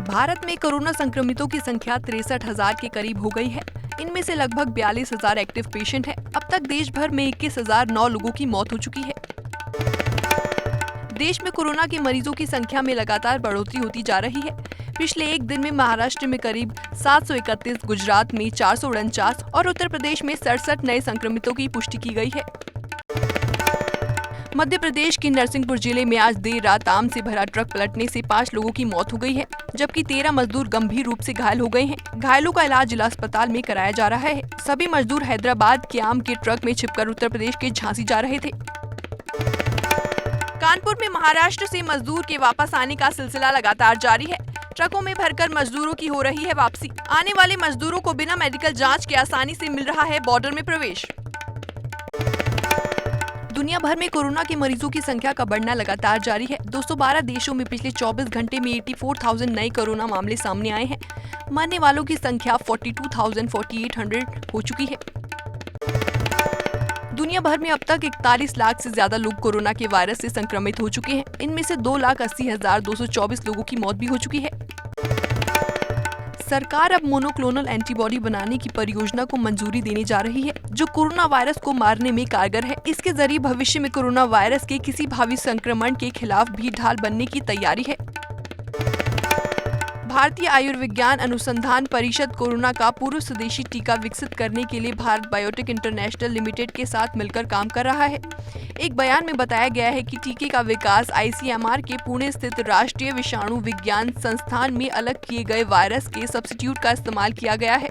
भारत में कोरोना संक्रमितों की संख्या 63,000 के करीब हो गई है। इनमें से लगभग 42,000 एक्टिव पेशेंट हैं। अब तक देश भर में 21,009 लोगों की मौत हो चुकी है। देश में कोरोना के मरीजों की संख्या में लगातार बढ़ोतरी होती जा रही है। पिछले एक दिन में महाराष्ट्र में करीब 731, गुजरात में 449 और उत्तर प्रदेश में 67 नए संक्रमितों की पुष्टि की गई है। मध्य प्रदेश के नरसिंहपुर जिले में आज देर रात आम से भरा ट्रक पलटने से 5 लोगों की मौत हो गई है, जबकि 13 मजदूर गंभीर रूप से घायल हो गए हैं। घायलों का इलाज जिला अस्पताल में कराया जा रहा है। सभी मजदूर हैदराबाद के आम के ट्रक में छिपकर उत्तर प्रदेश के झांसी जा रहे थे। कानपुर में महाराष्ट्र से मजदूर के वापस आने का सिलसिला लगातार जारी है। ट्रकों में भरकर मजदूरों की हो रही है वापसी। आने वाले मजदूरों को बिना मेडिकल जांच के आसानी से मिल रहा है बॉर्डर में प्रवेश। दुनिया भर में कोरोना के मरीजों की संख्या का बढ़ना लगातार जारी है। 212 देशों में पिछले 24 घंटे में 84,000 नए कोरोना मामले सामने आए हैं। मरने वालों की संख्या 42,800 हो चुकी है। दुनिया भर में अब तक 41 लाख से ज्यादा लोग कोरोना के वायरस से संक्रमित हो चुके हैं। इनमें से 2,80,224 लोगों की मौत भी हो चुकी है। सरकार अब मोनोक्लोनल एंटीबॉडी बनाने की परियोजना को मंजूरी देने जा रही है, जो कोरोना वायरस को मारने में कारगर है। इसके जरिए भविष्य में कोरोना वायरस के किसी भावी संक्रमण के खिलाफ भी ढाल बनने की तैयारी है। भारतीय आयुर्विज्ञान अनुसंधान परिषद कोरोना का पूर्व स्वदेशी टीका विकसित करने के लिए भारत बायोटेक इंटरनेशनल लिमिटेड के साथ मिलकर काम कर रहा है। एक बयान में बताया गया है कि टीके का विकास ICMR के पुणे स्थित राष्ट्रीय विषाणु विज्ञान संस्थान में अलग किए गए वायरस के सब्स्टिट्यूट का इस्तेमाल किया गया है।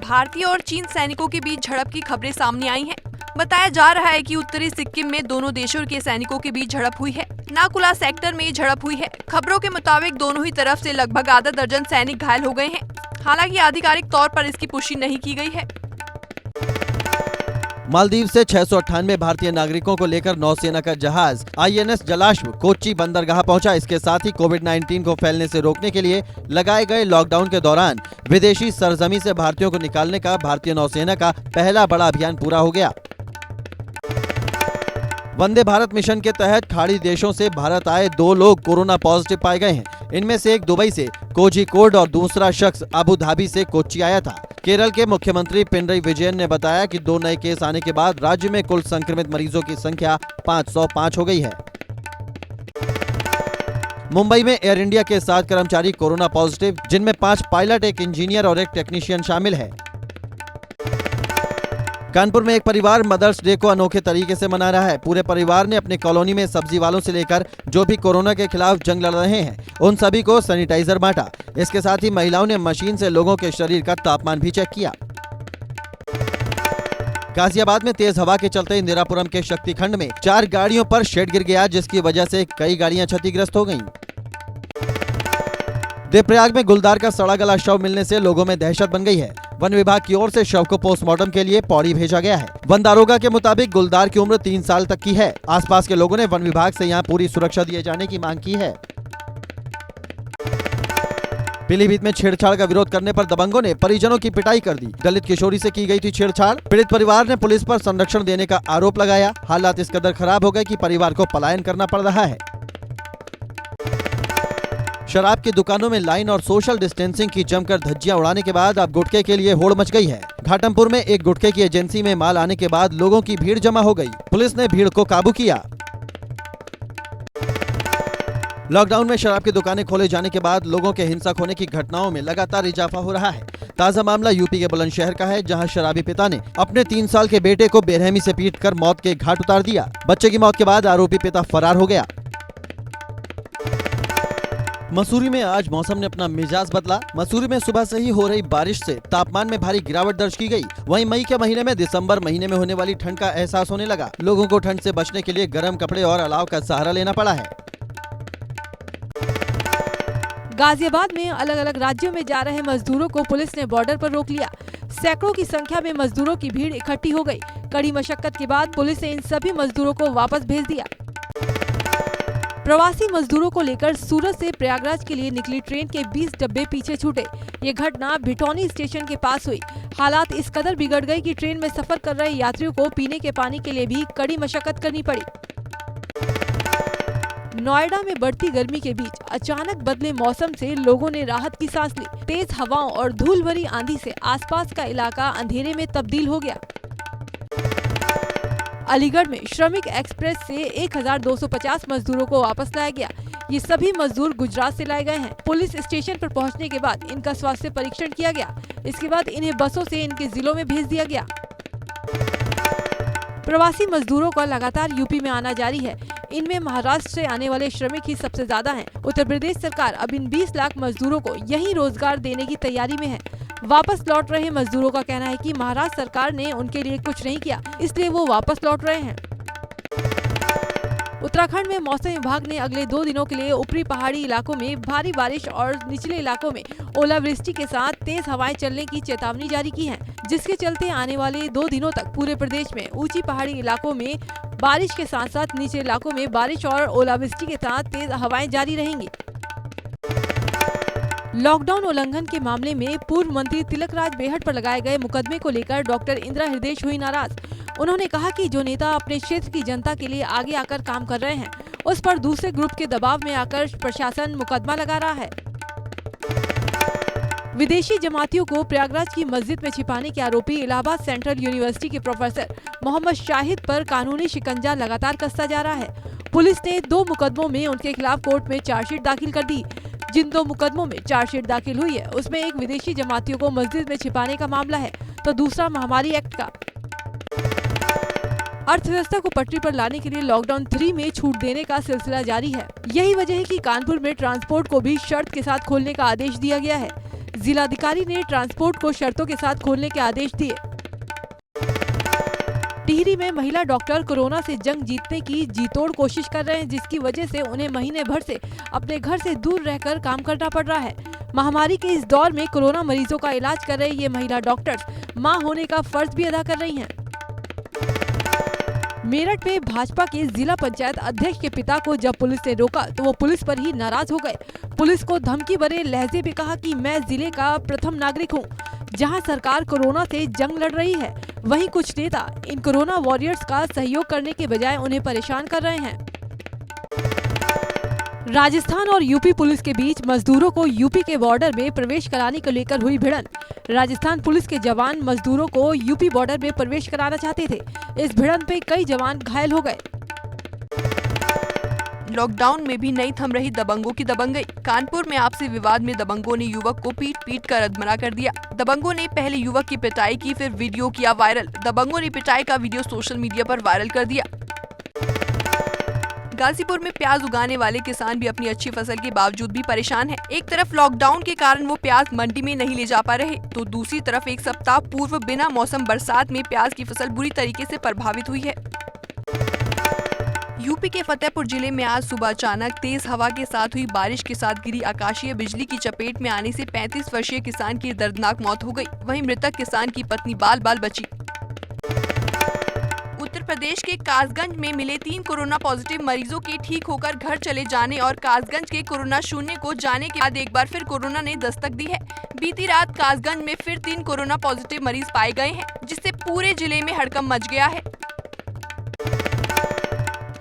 भारतीय और चीन सैनिकों के बीच झड़प की खबरें सामने आई हैं। बताया जा रहा है कि उत्तरी सिक्किम में दोनों देशों के सैनिकों के बीच झड़प हुई है। नाकुला सेक्टर में झड़प हुई है। खबरों के मुताबिक दोनों ही तरफ से लगभग आधा दर्जन सैनिक घायल हो गए हैं। हालांकि आधिकारिक तौर पर इसकी पुष्टि नहीं की गई है। मालदीव से 698 भारतीय नागरिकों को लेकर नौसेना का जहाज INS जलाश्व कोच्चि बंदरगाह पहुंचा। इसके साथ ही कोविड-19 को फैलने से रोकने के लिए लगाए गए लॉकडाउन के दौरान विदेशी सरजमी से भारतीयों को निकालने का भारतीय नौसेना का पहला बड़ा अभियान पूरा हो गया। वंदे भारत मिशन के तहत खाड़ी देशों से भारत आए 2 लोग कोरोना पॉजिटिव पाए गए हैं। इनमें से एक दुबई से कोझिकोड और दूसरा शख्स अबू धाबी से कोच्चि आया था। केरल के मुख्यमंत्री पिनरई विजयन ने बताया कि 2 नए केस आने के बाद राज्य में कुल संक्रमित मरीजों की संख्या 505 हो गई है। मुंबई में एयर इंडिया के 7 कर्मचारी कोरोना पॉजिटिव, जिनमें 5 पायलट, एक इंजीनियर और एक टेक्नीशियन शामिल है। कानपुर में एक परिवार मदर्स डे को अनोखे तरीके से मना रहा है। पूरे परिवार ने अपनी कॉलोनी में सब्जी वालों से लेकर जो भी कोरोना के खिलाफ जंग लड़ रहे हैं, उन सभी को सैनिटाइजर बांटा। इसके साथ ही महिलाओं ने मशीन से लोगों के शरीर का तापमान भी चेक किया। गाजियाबाद में तेज हवा के चलते इंदिरापुरम के शक्तिखंड में 4 गाड़ियों पर शेड गिर गया, जिसकी वजह से कई गाड़ियां क्षतिग्रस्त हो गईं। देवप्रयाग में गुलदार का सड़ा गला शव मिलने से लोगों में दहशत बन गई है। वन विभाग की ओर से शव को पोस्टमार्टम के लिए पौड़ी भेजा गया है। वन दारोगा के मुताबिक गुलदार की उम्र 3 साल तक की है। आसपास के लोगों ने वन विभाग से यहां पूरी सुरक्षा दिए जाने की मांग की है। पीलीभीत में छेड़छाड़ का विरोध करने पर दबंगों ने परिजनों की पिटाई कर दी। दलित किशोरी से की गई थी छेड़छाड़। पीड़ित परिवार ने पुलिस पर संरक्षण देने का आरोप लगाया। हालात इस कदर खराब हो गए कि परिवार को पलायन करना पड़ रहा है। शराब की दुकानों में लाइन और सोशल डिस्टेंसिंग की जमकर धज्जियां उड़ाने के बाद अब गुटखे के लिए होड़ मच गई है। घाटमपुर में एक गुटखे की एजेंसी में माल आने के बाद लोगों की भीड़ जमा हो गई। पुलिस ने भीड़ को काबू किया। लॉकडाउन में शराब की दुकानें खोले जाने के बाद लोगों के हिंसक होने की घटनाओं में लगातार इजाफा हो रहा है। ताजा मामला यूपी के बुलंदशहर का है, जहां शराबी पिता ने अपने 3 साल के बेटे को बेरहमी से पीटकर मौत के घाट उतार दिया। बच्चे की मौत के बाद आरोपी पिता फरार हो गया। मसूरी में आज मौसम ने अपना मिजाज बदला। मसूरी में सुबह से ही हो रही बारिश से तापमान में भारी गिरावट दर्ज की गई। वहीं मई के महीने में दिसंबर महीने में होने वाली ठंड का एहसास होने लगा। लोगों को ठंड से बचने के लिए गर्म कपड़े और अलाव का सहारा लेना पड़ा है। गाजियाबाद में अलग अलग राज्यों में जा रहे मजदूरों को पुलिस ने बॉर्डर पर रोक लिया। सैकड़ों की संख्या में मजदूरों की भीड़ इकट्ठी हो गई। कड़ी मशक्कत के बाद पुलिस ने इन सभी मजदूरों को वापस भेज दिया। प्रवासी मजदूरों को लेकर सूरत से प्रयागराज के लिए निकली ट्रेन के 20 डब्बे पीछे छूटे। ये घटना भिटौनी स्टेशन के पास हुई। हालात इस कदर बिगड़ गए कि ट्रेन में सफर कर रहे यात्रियों को पीने के पानी के लिए भी कड़ी मशक्कत करनी पड़ी। नोएडा में बढ़ती गर्मी के बीच अचानक बदले मौसम से लोगों ने राहत की सांस ली। तेज हवाओं और धूल भरी आंधी से आसपास का इलाका अंधेरे में तब्दील हो गया। अलीगढ़ में श्रमिक एक्सप्रेस से 1250 मजदूरों को वापस लाया गया। ये सभी मजदूर गुजरात से लाए गए हैं। पुलिस स्टेशन पर पहुंचने के बाद इनका स्वास्थ्य परीक्षण किया गया। इसके बाद इन्हें बसों से इनके जिलों में भेज दिया गया। प्रवासी मजदूरों का लगातार यूपी में आना जारी है। इनमें महाराष्ट्र से आने वाले श्रमिक ही सबसे ज्यादा हैं। उत्तर प्रदेश सरकार अब इन 20 लाख मजदूरों को यहीं रोजगार देने की तैयारी में है। वापस लौट रहे मजदूरों का कहना है कि महाराष्ट्र सरकार ने उनके लिए कुछ नहीं किया, इसलिए वो वापस लौट रहे हैं। उत्तराखंड में मौसम विभाग ने अगले 2 दिनों के लिए ऊपरी पहाड़ी इलाकों में भारी बारिश और निचले इलाकों में ओलावृष्टि के साथ तेज हवाएं चलने की चेतावनी जारी की है, जिसके चलते आने वाले 2 दिनों तक पूरे प्रदेश में ऊंची पहाड़ी इलाकों में बारिश के साथ साथ निचले इलाकों में बारिश और ओलावृष्टि के साथ तेज हवाएं जारी रहेंगी। लॉकडाउन उल्लंघन के मामले में पूर्व मंत्री तिलक राज बेहट पर लगाए गए मुकदमे को लेकर डॉक्टर इंदिरा हृदयेश हुई नाराज। उन्होंने कहा कि जो नेता अपने क्षेत्र की जनता के लिए आगे आकर काम कर रहे हैं, उस पर दूसरे ग्रुप के दबाव में आकर प्रशासन मुकदमा लगा रहा है। विदेशी जमातियों को प्रयागराज की मस्जिद में छिपाने के आरोपी इलाहाबाद सेंट्रल यूनिवर्सिटी के प्रोफेसर मोहम्मद शाहिद पर कानूनी शिकंजा लगातार कसता जा रहा है। पुलिस ने 2 मुकदमों में उनके खिलाफ कोर्ट में चार्जशीट दाखिल कर दी। जिन 2 मुकदमों में चार्जशीट दाखिल हुई है, उसमें एक विदेशी जमातियों को मस्जिद में छिपाने का मामला है, तो दूसरा महामारी एक्ट का। अर्थव्यवस्था को पटरी पर लाने के लिए लॉकडाउन 3 में छूट देने का सिलसिला जारी है। यही वजह है कि कानपुर में ट्रांसपोर्ट को भी शर्त के साथ खोलने का आदेश दिया गया है। जिलाधिकारी ने ट्रांसपोर्ट को शर्तों के साथ खोलने के आदेश दिए। टिहरी में महिला डॉक्टर कोरोना से जंग जीतने की जीतोड़ कोशिश कर रहे हैं, जिसकी वजह से उन्हें महीने भर से अपने घर से दूर रहकर काम करना पड़ रहा है। महामारी के इस दौर में कोरोना मरीजों का इलाज कर रहे ये महिला डॉक्टर्स मां होने का फर्ज भी अदा कर रही हैं। मेरठ में भाजपा के जिला पंचायत अध्यक्ष के पिता को जब पुलिस ने रोका तो वो पुलिस पर ही नाराज हो गए। पुलिस को धमकी भरे लहजे में कहा कि मैं जिले का प्रथम नागरिक हूं, जहां सरकार कोरोना से जंग लड़ रही है, वहीं कुछ नेता इन कोरोना वॉरियर्स का सहयोग करने के बजाय उन्हें परेशान कर रहे हैं। राजस्थान और यूपी पुलिस के बीच मजदूरों को यूपी के बॉर्डर में प्रवेश कराने को लेकर हुई भिड़ंत। राजस्थान पुलिस के जवान मजदूरों को यूपी बॉर्डर में प्रवेश कराना चाहते थे। इस भिड़ंत में कई जवान घायल हो गए। लॉकडाउन में भी नहीं थम रही दबंगों की दबंगई। कानपुर में आपसी विवाद में दबंगों ने युवक को पीट कर अधमरा कर दिया। दबंगों ने पहले युवक की पिटाई की, फिर वीडियो किया वायरल। दबंगों ने पिटाई का वीडियो सोशल मीडिया पर वायरल कर दिया। गाजीपुर में प्याज उगाने वाले किसान भी अपनी अच्छी फसल के बावजूद भी परेशान हैं। एक तरफ लॉकडाउन के कारण वो प्याज मंडी में नहीं ले जा पा रहे, तो दूसरी तरफ एक सप्ताह पूर्व बिना मौसम बरसात में प्याज की फसल बुरी तरीके से प्रभावित हुई है। यूपी के फतेहपुर जिले में आज सुबह अचानक तेज हवा के साथ हुई बारिश के साथ गिरी आकाशीय बिजली की चपेट में आने से 35 वर्षीय किसान की दर्दनाक मौत हो गई। वहीं मृतक किसान की पत्नी बाल बाल बची। उत्तर प्रदेश के कासगंज में मिले 3 कोरोना पॉजिटिव मरीजों के ठीक होकर घर चले जाने और कासगंज के कोरोना शून्य को जाने के बाद एक बार फिर कोरोना ने दस्तक दी है। बीती रात कासगंज में फिर 3 कोरोना पॉजिटिव मरीज पाए गए हैं, जिससे पूरे जिले में हड़कंप मच गया है।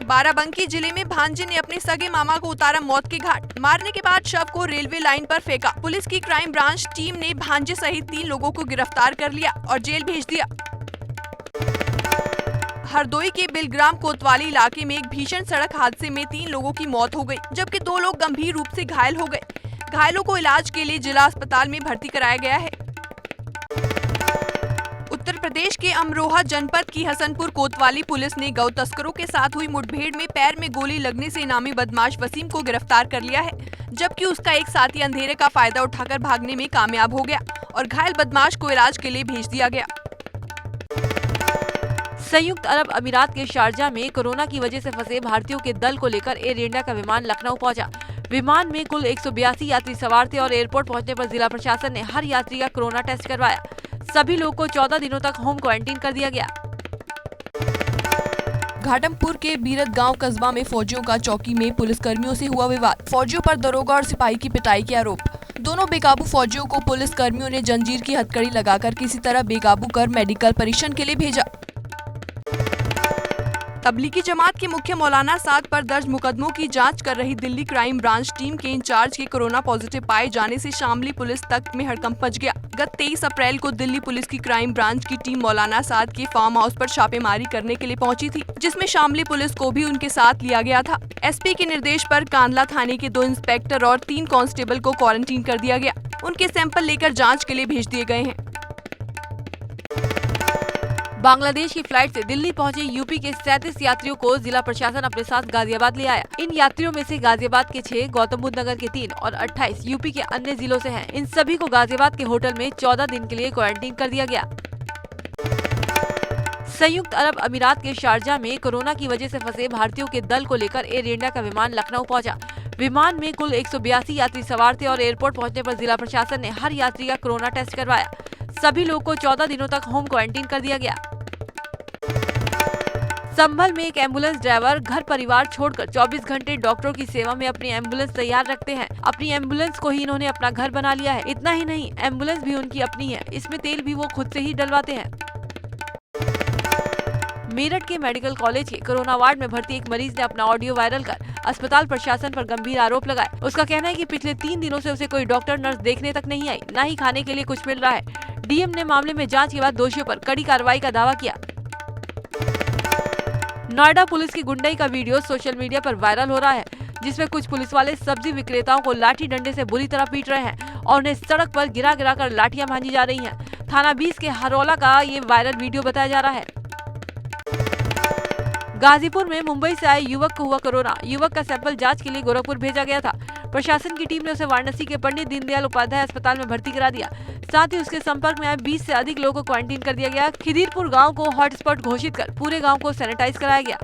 बाराबंकी जिले में भांजे ने अपने सगे मामा को उतारा मौत के घाट। मारने के बाद शव को रेलवे लाइन पर फेंका। पुलिस की क्राइम ब्रांच टीम ने भांजे सहित 3 लोगों को गिरफ्तार कर लिया और जेल भेज दिया। हरदोई के बिलग्राम कोतवाली इलाके में एक भीषण सड़क हादसे में 3 लोगों की मौत हो गई, जबकि 2 लोग गंभीर रूप से घायल हो गए। घायलों को इलाज के लिए जिला अस्पताल में भर्ती कराया गया है। उत्तर प्रदेश के अमरोहा जनपद की हसनपुर कोतवाली पुलिस ने गौ तस्करों के साथ हुई मुठभेड़ में पैर में गोली लगने से इनामी बदमाश वसीम को गिरफ्तार कर लिया है, जबकि उसका एक साथी अंधेरे का फायदा उठाकर भागने में कामयाब हो गया और घायल बदमाश को इलाज के लिए भेज दिया गया। संयुक्त अरब अमीरात के शारजा में कोरोना की वजह से फंसे भारतीयों के दल को लेकर एयर इंडिया का विमान लखनऊ पहुंचा। विमान में कुल 182 यात्री सवार थे और एयरपोर्ट पहुंचने पर जिला प्रशासन ने हर यात्री का कोरोना टेस्ट करवाया। सभी लोगों को 14 दिनों तक होम क्वारंटीन कर दिया गया। घाटमपुर के बीरत गांव कस्बा में फौजियों का चौकी में पुलिसकर्मियों से हुआ विवाद। फौजियों पर दरोगा और सिपाही की पिटाई के आरोप। दोनों बेकाबू फौजियों को पुलिसकर्मियों ने जंजीर की हथकड़ी लगाकर किसी तरह बेकाबू कर मेडिकल परीक्षण के लिए भेजा। तबलीगी जमात के मुख्य मौलाना साद पर दर्ज मुकदमों की जांच कर रही दिल्ली क्राइम ब्रांच टीम के इंचार्ज के कोरोना पॉजिटिव पाए जाने से शामली पुलिस तक में हड़कंप मच गया। गत 23 अप्रैल को दिल्ली पुलिस की क्राइम ब्रांच की टीम मौलाना साद के फार्म हाउस पर छापेमारी करने के लिए पहुंची थी, जिसमें शामली पुलिस को भी उनके साथ लिया गया था। एसपी के निर्देश पर कांदला थाने के 2 इंस्पेक्टर और 3 कांस्टेबल को क्वारंटीन कर दिया गया। उनके सैंपल लेकर जाँच के लिए भेज दिए गए हैं। बांग्लादेश की फ्लाइट से दिल्ली पहुंचे यूपी के 37 यात्रियों को जिला प्रशासन अपने साथ गाजियाबाद ले आया। इन यात्रियों में से गाजियाबाद के 6, गौतम बुद्ध नगर के 3 और 28 यूपी के अन्य जिलों से हैं। इन सभी को गाजियाबाद के होटल में 14 दिन के लिए क्वारंटीन कर दिया गया। संयुक्त अरब अमीरात के शारजाह में कोरोना की वजह से फंसे भारतीयों के दल को लेकर एयर इंडिया का विमान लखनऊ पहुंचा। विमान में कुल 182 यात्री सवार थे और एयरपोर्ट पहुंचने पर जिला प्रशासन ने हर यात्री का कोरोना टेस्ट करवाया। सभी लोगों को 14 दिनों तक होम क्वारंटीन कर दिया गया। संभल में एक एम्बुलेंस ड्राइवर घर परिवार छोड़कर 24 घंटे डॉक्टरों की सेवा में अपनी एम्बुलेंस तैयार रखते हैं। अपनी एम्बुलेंस को ही इन्होंने अपना घर बना लिया है। इतना ही नहीं, एम्बुलेंस भी उनकी अपनी है। इसमें तेल भी वो खुद से ही डलवाते हैं। मेरठ के मेडिकल कॉलेज के कोरोना वार्ड में भर्ती एक मरीज ने अपना ऑडियो वायरल कर अस्पताल प्रशासन पर गंभीर आरोप लगाए। उसका कहना है कि पिछले 3 दिनों से उसे कोई डॉक्टर नर्स देखने तक नहीं आई, न ही खाने के लिए कुछ मिल रहा है। डीएम ने मामले में जांच के बाद दोषियों पर कड़ी कार्रवाई का दावा किया। नोएडा पुलिस की गुंडई का वीडियो सोशल मीडिया पर वायरल हो रहा है, जिसमें कुछ पुलिस वाले सब्जी विक्रेताओं को लाठी डंडे से बुरी तरह पीट रहे हैं और उन्हें सड़क पर गिरा गिरा कर लाठियां भांजी जा रही हैं। थाना 20 के हरौला का ये वायरल वीडियो बताया जा रहा है। गाजीपुर में मुंबई से आए युवक को हुआ कोरोना। युवक का सैंपल जांच के लिए गोरखपुर भेजा गया था। प्रशासन की टीम ने उसे वाराणसी के पंडित दीनदयाल उपाध्याय अस्पताल में भर्ती करा दिया। साथ ही उसके संपर्क में आए 20 से अधिक लोगों को क्वारंटीन कर दिया गया। खिदीरपुर गांव को हॉटस्पॉट घोषित कर पूरे गांव को सैनिटाइज कराया गया।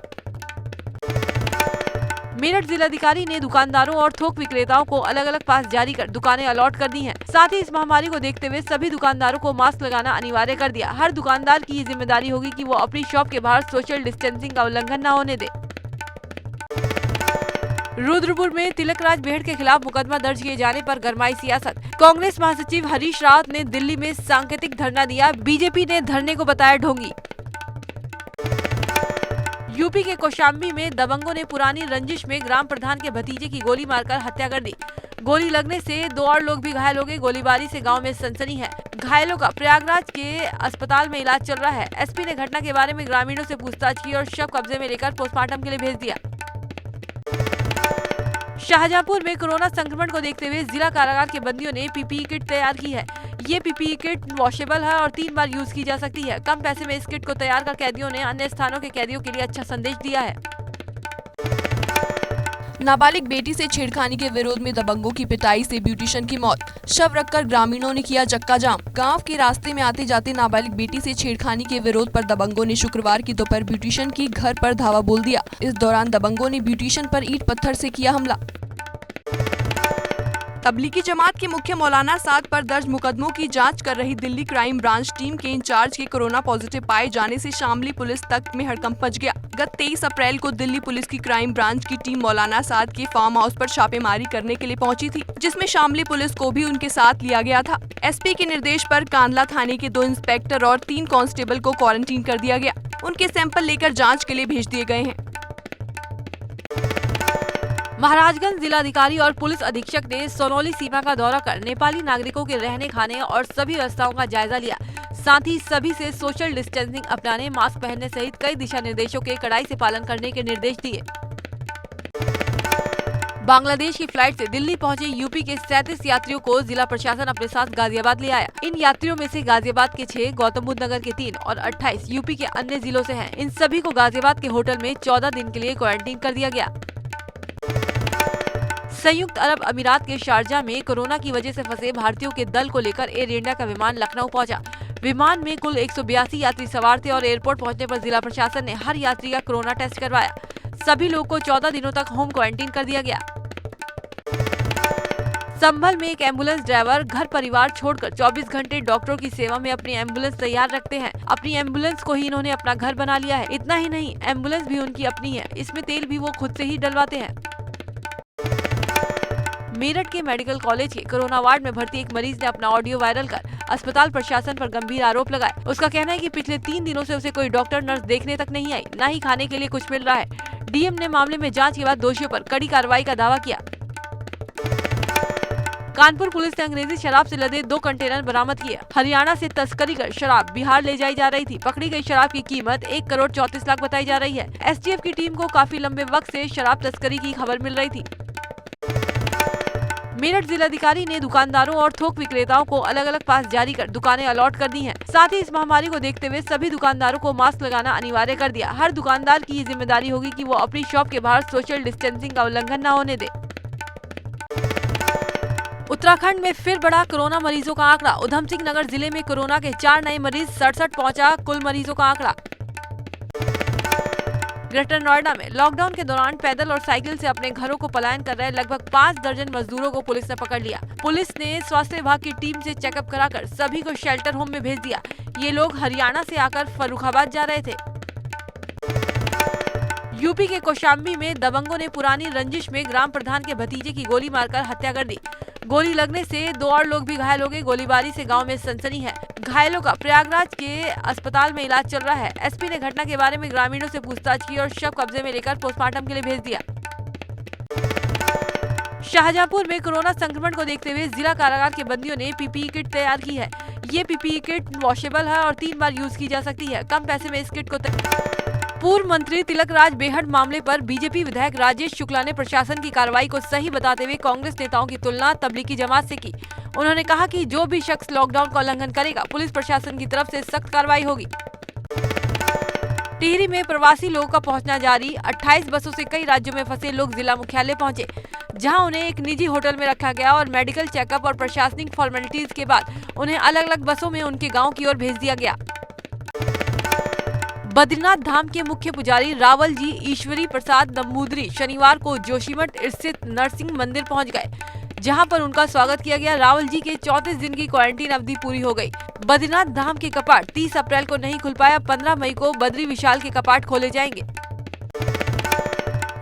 मेरठ जिलाधिकारी ने दुकानदारों और थोक विक्रेताओं को अलग अलग पास जारी कर दुकानें अलॉट कर दी हैं। साथ ही इस महामारी को देखते हुए सभी दुकानदारों को मास्क लगाना अनिवार्य कर दिया। हर दुकानदार की ये जिम्मेदारी होगी कि वो अपनी शॉप के बाहर सोशल डिस्टेंसिंग का उल्लंघन न होने दे। रुद्रपुर में तिलकराज बेहड़ के खिलाफ मुकदमा दर्ज किए जाने पर गरमाई सियासत। कांग्रेस महासचिव हरीश रावत ने दिल्ली में सांकेतिक धरना दिया। बीजेपी ने धरने को बताया ढोंगी। यूपी के कौशाम्बी में दबंगों ने पुरानी रंजिश में ग्राम प्रधान के भतीजे की गोली मारकर हत्या कर दी। गोली लगने से 2 और लोग भी घायल हो गए। गोलीबारी से गांव में सनसनी है। घायलों का प्रयागराज के अस्पताल में इलाज चल रहा है। एसपी ने घटना के बारे में ग्रामीणों से पूछताछ की और शव कब्जे में लेकर पोस्टमार्टम के लिए भेज दिया। शाहजहांपुर में कोरोना संक्रमण को देखते हुए जिला कारागार के बंदियों ने पीपीई किट तैयार की है। ये पीपीई किट वॉशेबल है और 3 बार यूज की जा सकती है। कम पैसे में इस किट को तैयार कर कैदियों ने अन्य स्थानों के कैदियों के लिए अच्छा संदेश दिया है। नाबालिग बेटी से छेड़खानी के विरोध में दबंगों की पिटाई से ब्यूटिशियन की मौत। शव रखकर ग्रामीणों ने किया चक्का जाम। गांव के रास्ते में आते जाते नाबालिग बेटी से छेड़खानी के विरोध पर दबंगों ने शुक्रवार की दोपहर ब्यूटिशियन की घर पर धावा बोल दिया। इस दौरान दबंगों ने ब्यूटिशियन पर ईंट पत्थर से किया हमला। तबलीगी जमात के मुख्य मौलाना साद पर दर्ज मुकदमों की जांच कर रही दिल्ली क्राइम ब्रांच टीम के इंचार्ज के कोरोना पॉजिटिव पाए जाने से शामली पुलिस तक में हड़कंप मच गया। गत 23 अप्रैल को दिल्ली पुलिस की क्राइम ब्रांच की टीम मौलाना साद के फार्म हाउस पर छापेमारी करने के लिए पहुंची थी, जिसमें शामली पुलिस को भी उनके साथ लिया गया था। एसपी के निर्देश पर कांदला थाने के 2 इंस्पेक्टर और 3 कांस्टेबल को क्वारंटीन कर दिया गया। उनके सैंपल लेकर जाँच के लिए भेज दिए गए हैं। महाराजगंज जिलाधिकारी और पुलिस अधीक्षक ने सोनौली सीमा का दौरा कर नेपाली नागरिकों के रहने खाने और सभी व्यवस्थाओं का जायजा लिया। साथ ही सभी से सोशल डिस्टेंसिंग अपनाने, मास्क पहनने सहित कई दिशा निर्देशों के कड़ाई से पालन करने के निर्देश दिए। बांग्लादेश की फ्लाइट से दिल्ली पहुंचे यूपी के 37 यात्रियों को जिला प्रशासन अपने साथ गाजियाबाद ले आया। इन यात्रियों में से गाजियाबाद के 6, गौतम बुद्ध नगर के 3 और 28 यूपी के अन्य जिलों से हैं। इन सभी को गाजियाबाद के होटल में 14 दिन के लिए क्वारंटीन कर दिया गया। संयुक्त अरब अमीरात के शारजाह में कोरोना की वजह से फंसे भारतीयों के दल को लेकर एयर इंडिया का विमान लखनऊ पहुंचा। विमान में कुल 182 यात्री सवार थे और एयरपोर्ट पहुंचने पर जिला प्रशासन ने हर यात्री का कोरोना टेस्ट करवाया। सभी लोगों को 14 दिनों तक होम क्वारंटीन कर दिया गया। संभल में एक एम्बुलेंस ड्राइवर घर परिवार छोड़कर 24 घंटे डॉक्टरों की सेवा में अपनी एम्बुलेंस तैयार रखते हैं। अपनी एम्बुलेंस को ही इन्होंने अपना घर बना लिया है। इतना ही नहीं, एम्बुलेंस भी उनकी अपनी है। इसमें तेल भी वो खुद से ही डलवाते हैं। मेरठ के मेडिकल कॉलेज के कोरोना वार्ड में भर्ती एक मरीज ने अपना ऑडियो वायरल कर अस्पताल प्रशासन पर गंभीर आरोप लगाए। उसका कहना है कि पिछले 3 दिनों से उसे कोई डॉक्टर नर्स देखने तक नहीं आई, न ही खाने के लिए कुछ मिल रहा है। डीएम ने मामले में जांच के बाद दोषियों पर कड़ी कार्रवाई का दावा किया। कानपुर पुलिस ने अंग्रेजी शराब से लदे 2 कंटेनर बरामद किए। हरियाणा से तस्करी कर शराब बिहार ले जाई जा रही थी। पकड़ी गई शराब की कीमत 1 करोड़ 34 लाख बताई जा रही है। एसटीएफ की टीम को काफी लंबे वक्त से शराब तस्करी की खबर मिल रही थी। मेरठ जिलाधिकारी ने दुकानदारों और थोक विक्रेताओं को अलग अलग पास जारी कर दुकानें अलॉट कर दी हैं। साथ ही इस महामारी को देखते हुए सभी दुकानदारों को मास्क लगाना अनिवार्य कर दिया। हर दुकानदार की ये जिम्मेदारी होगी कि वो अपनी शॉप के बाहर सोशल डिस्टेंसिंग का उल्लंघन न होने दे। उत्तराखंड में फिर बढ़ा कोरोना मरीजों का आंकड़ा। उधम सिंह नगर जिले में कोरोना के 4 नए मरीज, 67 पहुंचा कुल मरीजों का आंकड़ा। ग्रेटर नोएडा में लॉकडाउन के दौरान पैदल और साइकिल से अपने घरों को पलायन कर रहे लगभग 5 दर्जन मजदूरों को पुलिस ने पकड़ लिया। पुलिस ने स्वास्थ्य विभाग की टीम से चेकअप कराकर सभी को शेल्टर होम में भेज दिया। ये लोग हरियाणा से आकर फर्रुखाबाद जा रहे थे। यूपी के कौशाम्बी में दबंगों ने पुरानी रंजिश में ग्राम प्रधान के भतीजे की गोली मारकर हत्या कर दी। गोली लगने से 2 और लोग भी घायल हो गए। गोलीबारी से गांव में सनसनी है। घायलों का प्रयागराज के अस्पताल में इलाज चल रहा है। एसपी ने घटना के बारे में ग्रामीणों से पूछताछ की और शव कब्जे में लेकर पोस्टमार्टम के लिए भेज दिया। शाहजहांपुर में कोरोना संक्रमण को देखते हुए जिला कारागार के बंदियों ने पीपीई किट तैयार की है। ये पीपीई किट वॉशेबल है और 3 बार यूज की जा सकती है। कम पैसे में इस किट को पूर्व मंत्री तिलक राज बेहड मामले पर बीजेपी विधायक राजेश शुक्ला ने प्रशासन की कार्रवाई को सही बताते हुए कांग्रेस नेताओं की तुलना तबलीगी जमात से की। उन्होंने कहा कि जो भी शख्स लॉकडाउन का उल्लंघन करेगा, पुलिस प्रशासन की तरफ से सख्त कार्रवाई होगी। टिहरी में प्रवासी लोगों का पहुंचना जारी। 28 बसों से कई राज्यों में फंसे लोग जिला मुख्यालय पहुंचे, जहां उन्हें एक निजी होटल में रखा गया और मेडिकल चेकअप और प्रशासनिक फॉर्मेलिटीज के बाद उन्हें अलग अलग बसों में उनके गाँव की ओर भेज दिया गया। बद्रीनाथ धाम के मुख्य पुजारी रावल जी ईश्वरी प्रसाद नंबूदरी शनिवार को जोशीमठ स्थित नरसिंह मंदिर पहुंच गए, जहां पर उनका स्वागत किया गया। रावल जी के 34 दिन की क्वारंटीन अवधि पूरी हो गई। बद्रीनाथ धाम के कपाट 30 अप्रैल को नहीं खुल पाया। 15 मई को बद्री विशाल के कपाट खोले जाएंगे।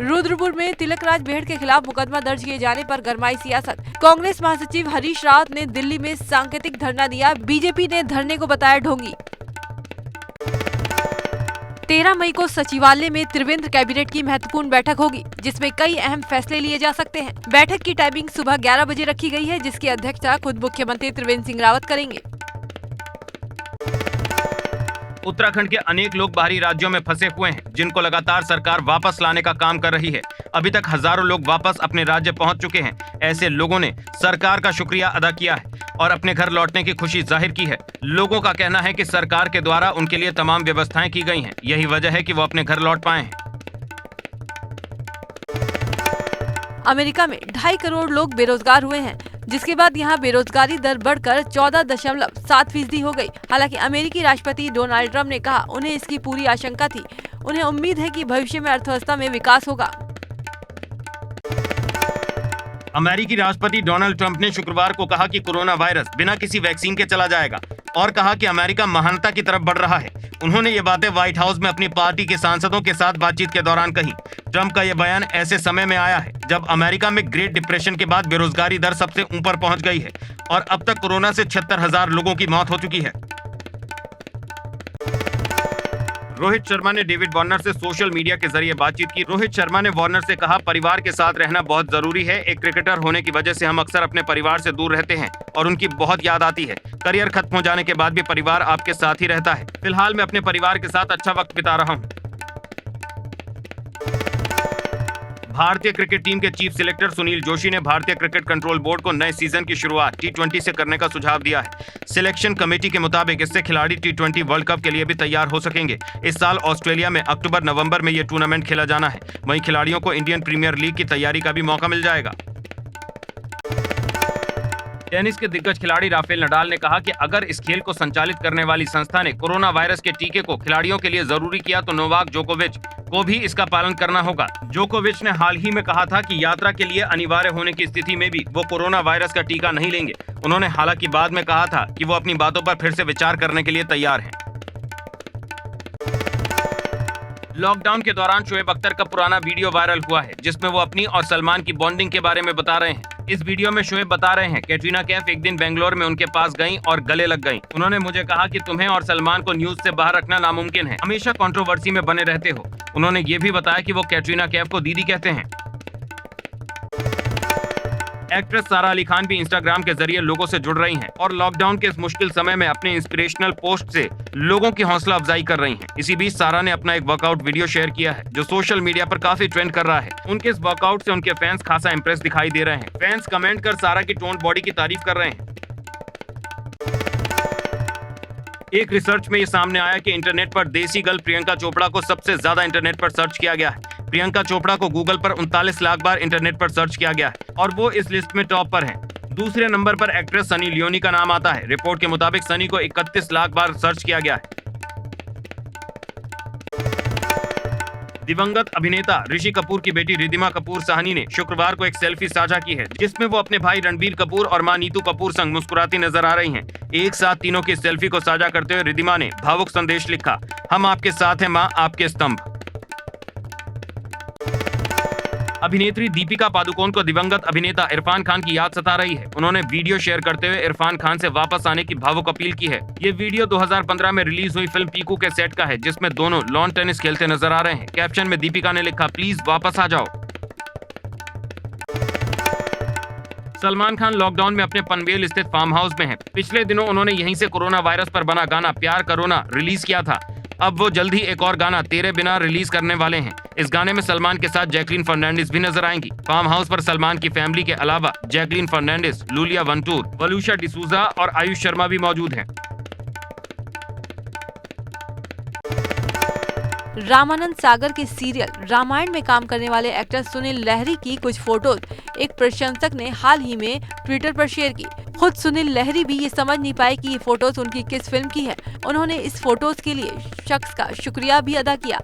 रुद्रपुर में तिलक राज बेहड के खिलाफ मुकदमा दर्ज किए जाने पर गरमाई सियासत। कांग्रेस महासचिव हरीश रावत ने दिल्ली में सांकेतिक धरना दिया। बीजेपी ने धरने को बताया ढोंगी। 13 मई को सचिवालय में त्रिवेंद्र कैबिनेट की महत्वपूर्ण बैठक होगी, जिसमें कई अहम फैसले लिए जा सकते हैं। बैठक की टाइमिंग सुबह 11 बजे रखी गई है, जिसकी अध्यक्षता खुद मुख्यमंत्री त्रिवेंद्र सिंह रावत करेंगे। उत्तराखंड के अनेक लोग बाहरी राज्यों में फंसे हुए हैं, जिनको लगातार सरकार वापस लाने का काम कर रही है। अभी तक हजारों लोग वापस अपने राज्य पहुंच चुके हैं। ऐसे लोगों ने सरकार का शुक्रिया अदा किया है और अपने घर लौटने की खुशी जाहिर की है। लोगों का कहना है कि सरकार के द्वारा उनके लिए तमाम व्यवस्थाएं की गई हैं। यही वजह है कि वो अपने घर लौट पाए हैं। अमेरिका में 2.5 करोड़ लोग बेरोजगार हुए हैं, जिसके बाद यहाँ बेरोजगारी दर बढ़कर 14.7% हो गई। हालांकि अमेरिकी राष्ट्रपति डोनाल्ड ट्रंप ने कहा उन्हें इसकी पूरी आशंका थी। उन्हें उम्मीद है कि भविष्य में अर्थव्यवस्था में विकास होगा। अमेरिकी राष्ट्रपति डोनाल्ड ट्रंप ने शुक्रवार को कहा कि कोरोना वायरस बिना किसी वैक्सीन के चला जाएगा और कहा कि अमेरिका महानता की तरफ बढ़ रहा है। उन्होंने ये बातें व्हाइट हाउस में अपनी पार्टी के सांसदों के साथ बातचीत के दौरान कही। ट्रंप का यह बयान ऐसे समय में आया है जब अमेरिका में ग्रेट डिप्रेशन के बाद बेरोजगारी दर सबसे ऊपर पहुंच गई है और अब तक कोरोना से 76,000 लोगों की मौत हो चुकी है। रोहित शर्मा ने डेविड वार्नर से सोशल मीडिया के जरिए बातचीत की। रोहित शर्मा ने वार्नर से कहा, परिवार के साथ रहना बहुत जरूरी है। एक क्रिकेटर होने की वजह से हम अक्सर अपने परिवार से दूर रहते हैं और उनकी बहुत याद आती है। करियर खत्म हो जाने के बाद भी परिवार आपके साथ ही रहता है। फिलहाल मैं अपने परिवार के साथ अच्छा वक्त बिता रहा हूँ। भारतीय क्रिकेट टीम के चीफ सिलेक्टर सुनील जोशी ने भारतीय क्रिकेट कंट्रोल बोर्ड को नए सीजन की शुरुआत T20 से करने का सुझाव दिया है। सिलेक्शन कमेटी के मुताबिक इससे खिलाड़ी T20 वर्ल्ड कप के लिए भी तैयार हो सकेंगे। इस साल ऑस्ट्रेलिया में अक्टूबर-नवंबर में ये टूर्नामेंट खेला जाना है। वहीं खिलाड़ियों को इंडियन प्रीमियर लीग की तैयारी का भी मौका मिल जाएगा। टेनिस के दिग्गज खिलाड़ी राफेल नडाल ने कहा कि अगर इस खेल को संचालित करने वाली संस्था ने कोरोना वायरस के टीके को खिलाड़ियों के लिए जरूरी किया तो नोवाक जोकोविच को भी इसका पालन करना होगा। जोकोविच ने हाल ही में कहा था कि यात्रा के लिए अनिवार्य होने की स्थिति में भी वो कोरोना वायरस का टीका नहीं लेंगे। उन्होंने हालांकि बाद में कहा था कि वो अपनी बातों पर फिर से विचार करने के लिए तैयार हैं। लॉकडाउन के दौरान शोएब अख्तर का पुराना वीडियो वायरल हुआ है, जिसमें वो अपनी और सलमान की बॉन्डिंग के बारे में बता रहे हैं। इस वीडियो में शोएब बता रहे हैं, कैटरीना कैफ एक दिन बेंगलोर में उनके पास गईं और गले लग गईं। उन्होंने मुझे कहा कि तुम्हें और सलमान को न्यूज से बाहर रखना नामुमकिन है, हमेशा कंट्रोवर्सी में बने रहते हो। उन्होंने ये भी बताया कि वो कैटरीना कैफ को दीदी कहते हैं। एक्ट्रेस सारा अली खान भी इंस्टाग्राम के जरिए लोगों से जुड़ रही हैं और लॉकडाउन के इस मुश्किल समय में अपने इंस्पिरेशनल पोस्ट से लोगों की हौसला अफजाई कर रही हैं। इसी बीच सारा ने अपना एक वर्कआउट वीडियो शेयर किया है, जो सोशल मीडिया पर काफी ट्रेंड कर रहा है। उनके इस वर्कआउट से उनके फैंस खासा इंप्रेस दिखाई दे रहे हैं। फैंस कमेंट कर सारा की टोन्ड बॉडी की तारीफ कर रहे हैं। एक रिसर्च में ये सामने आया कि इंटरनेट पर देसी गर्ल प्रियंका चोपड़ा को सबसे ज्यादा इंटरनेट पर सर्च किया गया है। प्रियंका चोपड़ा को गूगल पर 39 लाख बार इंटरनेट पर सर्च किया गया है और वो इस लिस्ट में टॉप पर हैं। दूसरे नंबर पर एक्ट्रेस सनी लियोनी का नाम आता है। रिपोर्ट के मुताबिक सनी को 31 लाख बार सर्च किया गया है। दिवंगत अभिनेता ऋषि कपूर की बेटी रिद्धिमा कपूर साहनी ने शुक्रवार को एक सेल्फी साझा की है, जिसमें वो अपने भाई रणबीर कपूर और मां नीतू कपूर संग मुस्कुराती नजर आ रही हैं। एक साथ तीनों की सेल्फी को साझा करते हुए रिद्धिमा ने भावुक संदेश लिखा, हम आपके साथ हैं मां, आपके स्तंभ। अभिनेत्री दीपिका पादुकोण को दिवंगत अभिनेता इरफान खान की याद सता रही है। उन्होंने वीडियो शेयर करते हुए इरफान खान से वापस आने की भावुक अपील की है। ये वीडियो 2015 में रिलीज हुई फिल्म पीकू के सेट का है, जिसमें दोनों लॉन टेनिस खेलते नजर आ रहे हैं। कैप्शन में दीपिका ने लिखा, प्लीज वापस आ जाओ। सलमान खान लॉकडाउन में अपने पनवेल स्थित फार्म हाउस में हैं। पिछले दिनों उन्होंने यहीं से कोरोना वायरस पर बना गाना प्यार करोना रिलीज किया था। अब वो जल्द ही एक और गाना तेरे बिना रिलीज करने वाले हैं। इस गाने में सलमान के साथ जैकलीन फर्नांडिस भी नजर आएंगी। फार्म हाउस पर सलमान की फैमिली के अलावा जैकलीन फर्नांडिस, लूलिया वंटूर, वलूशा डिसूजा और आयुष शर्मा भी मौजूद हैं। रामानंद सागर के सीरियल रामायण में काम करने वाले एक्टर सुनील लहरी की कुछ फोटोज एक प्रशंसक ने हाल ही में ट्विटर पर शेयर की। खुद सुनील लहरी भी ये समझ नहीं पाए कि ये फोटोज उनकी किस फिल्म की है। उन्होंने इस फोटोज के लिए शख्स का शुक्रिया भी अदा किया।